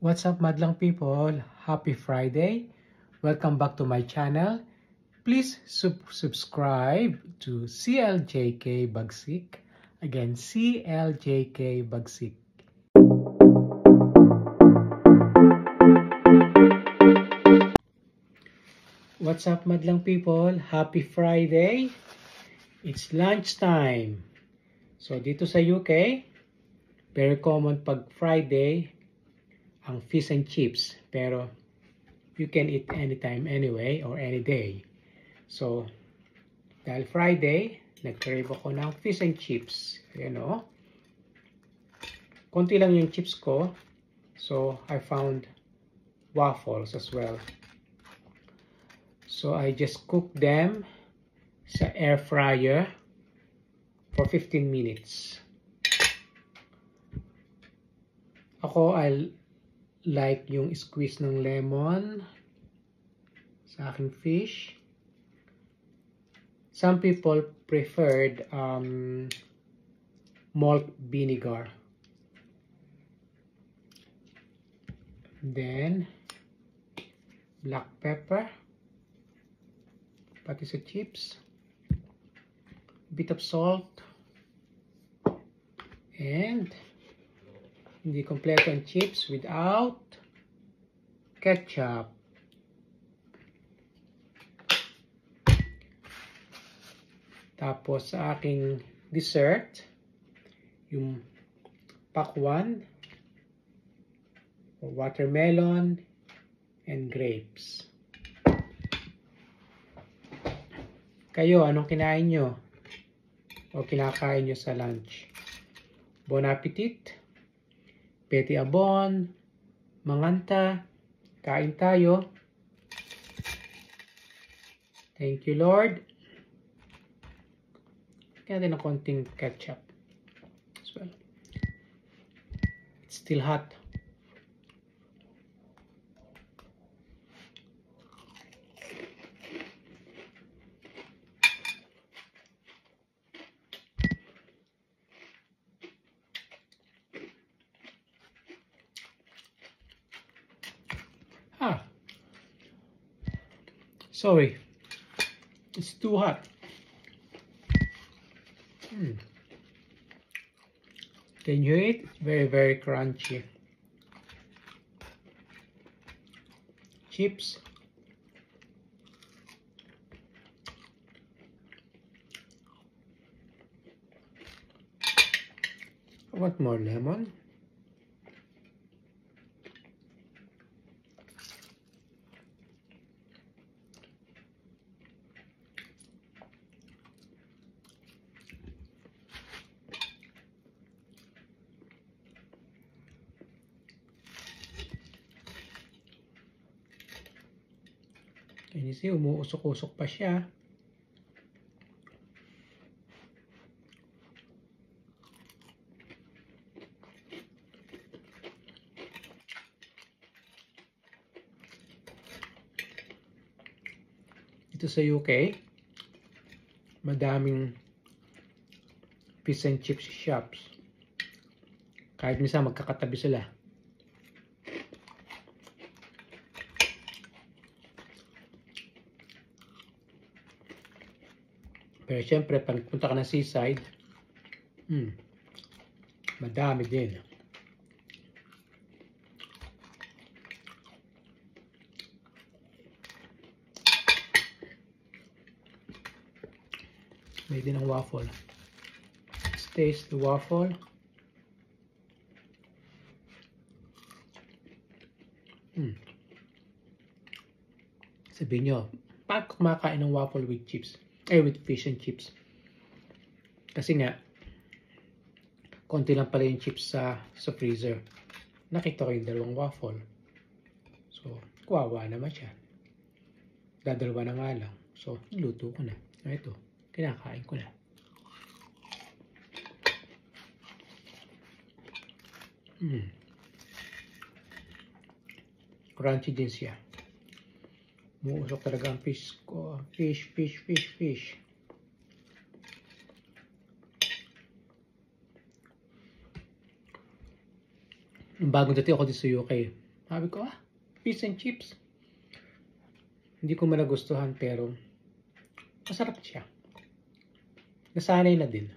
What's up, madlang people? Happy Friday. Welcome back to my channel. Please subscribe to CLJK Bagsik. Again, CLJK Bagsik. What's up, madlang people? Happy Friday. It's lunchtime. So dito sa UK, very common pag Friday ang fish and chips, pero you can eat anytime, anyway, or any day. So, dahil Friday, nag-crave ako ng fish and chips. Ayan o. Konti lang yung chips ko. So, I found waffles as well. So, I just cooked them sa air fryer for 15 minutes. Ako, I like yung squeeze ng lemon sa aking fish. Some people preferred malt vinegar. Then black pepper, pati sa chips, bit of salt, and hindi kompleto ang chips without ketchup. Tapos sa aking dessert, yung pakwan, watermelon, and grapes. Kayo, anong kinain nyo? O kinakain nyo sa lunch? Bon appetit! Peti abon, manganta, kain tayo. Thank you, Lord. Kaya din ng konting ketchup as well. It's still hot. Sorry, it's too hot. Can you eat? Very, very crunchy. Chips. I want more lemon. Can you see, umuusok-usok pa siya. Dito sa UK, madaming fish and chips shops. Kahit minsan magkakatabi sila. Pero syempre, pag punta ka ng seaside, madami din. May din ang waffle. Let's taste the waffle. Sabihin nyo, pag kumakain ng waffle with chips, with fish and chips. Kasi nga, konti lang pala yung chips sa freezer. Nakita ko yung dalawang waffle. So, kawawa naman siya. Dadalawa na nga lang. So, luto ko na. Ito, kinakain ko na. Crunchy din siya. Muusok talaga ang fish ko. Fish. Bagong dati ako dito sa UK, Sabi ko, fish and chips. Hindi ko man nagustuhan pero masarap siya. Nasanay na din.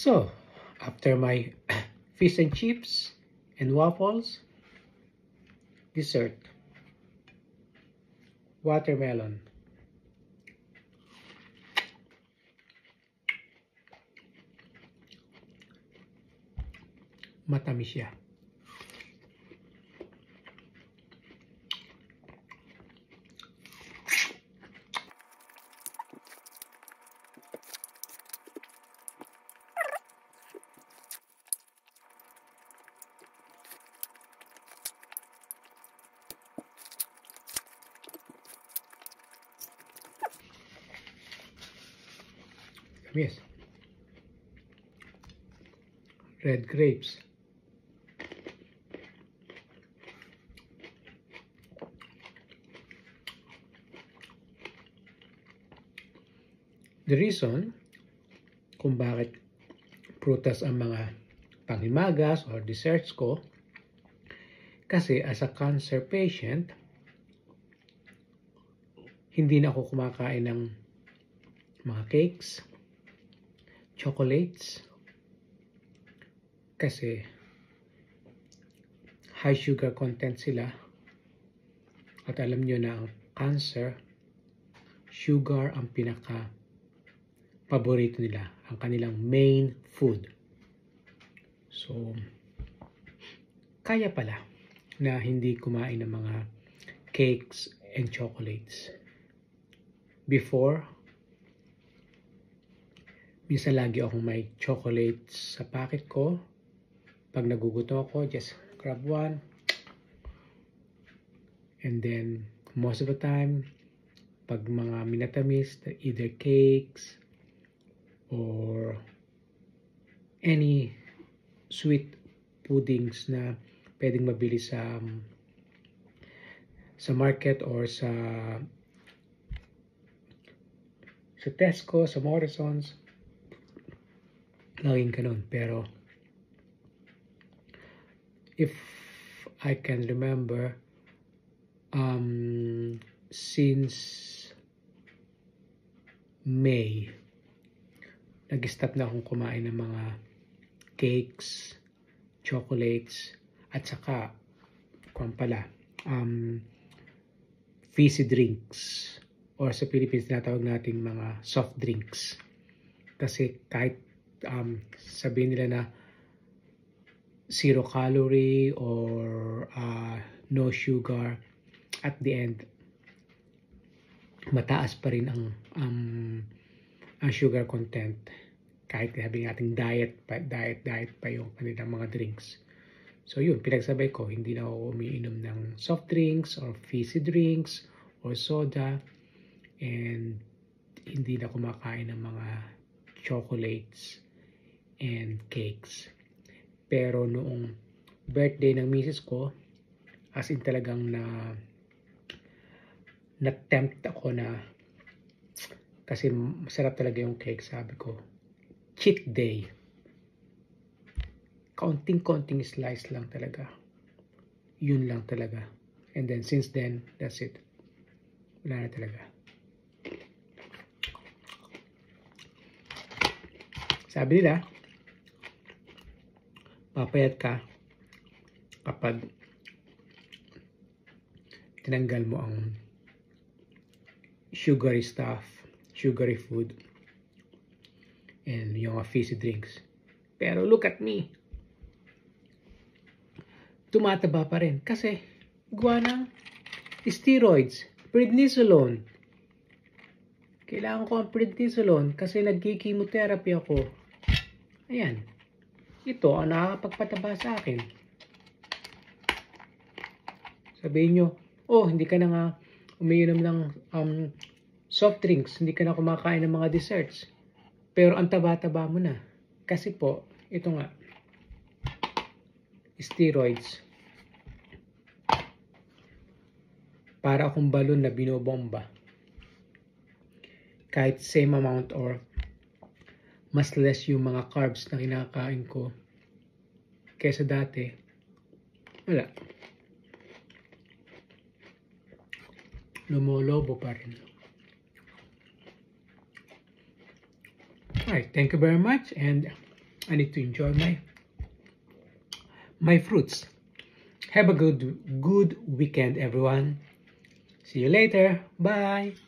So, after my fish and chips and waffles, dessert, watermelon. Matamis siya. Yes. Red grapes. The reason kung bakit prutas ang mga panghimagas or desserts ko, kasi as a cancer patient, hindi na ako kumakain ng mga cakes, chocolates, kasi high sugar content sila. At alam nyo na ang cancer, sugar ang pinaka paborito nila, ang kanilang main food. So, kaya pala na hindi kumain ng mga cakes and chocolates. Before, minsan lagi akong may chocolates sa packet ko. Pag nagugutom ako, just grab one. And then, most of the time, pag mga minatamis, either cakes or any sweet puddings na pwedeng mabili sa market or sa Tesco, sa Morrisons, laging ganun. Pero if I can remember, since May, nag-stop na akong kumain ng mga cakes, chocolates, at saka fizzy drinks, or sa Philippines tinatawag nating mga soft drinks. Kasi kahit sabihin nila na 0 calorie or no sugar, at the end mataas pa rin ang sugar content, kahit sabi nating diet pa yung kanilang mga drinks. So yun, pinagsabay ko, hindi na ako umiinom ng soft drinks or fizzy drinks or soda, and hindi na kumakain ng mga chocolates and cakes. Pero noong birthday ng misis ko, as in talagang na-tempt ako na, kasi masarap talaga yung cake, sabi ko, cheat day. Kaunting-konting slice lang talaga. Yun lang talaga. And then since then, that's it. Wala na talaga. Sabi nila, papayat ka kapag tinanggal mo ang sugary stuff, sugary food, and yung fizzy drinks. Pero look at me. Tumataba pa rin kasi gawa ng steroids, prednisolone. Kailangan ko ang prednisolone kasi nagki-chemotherapy ako. Ayan. Ito ang nakakapagpataba sa akin. Sabihin nyo, oh, hindi ka na nga umiinom ng soft drinks, hindi ka na kumakain ng mga desserts. Pero ang taba-taba mo na. Kasi po, ito nga, steroids. Para akong balon na binobomba. Kahit same amount or mas less yung mga carbs na kinakain ko kaysa dati, wala. Lumolobo pa rin. Alright, thank you very much, and I need to enjoy my fruits. Have a good weekend, everyone. See you later. Bye.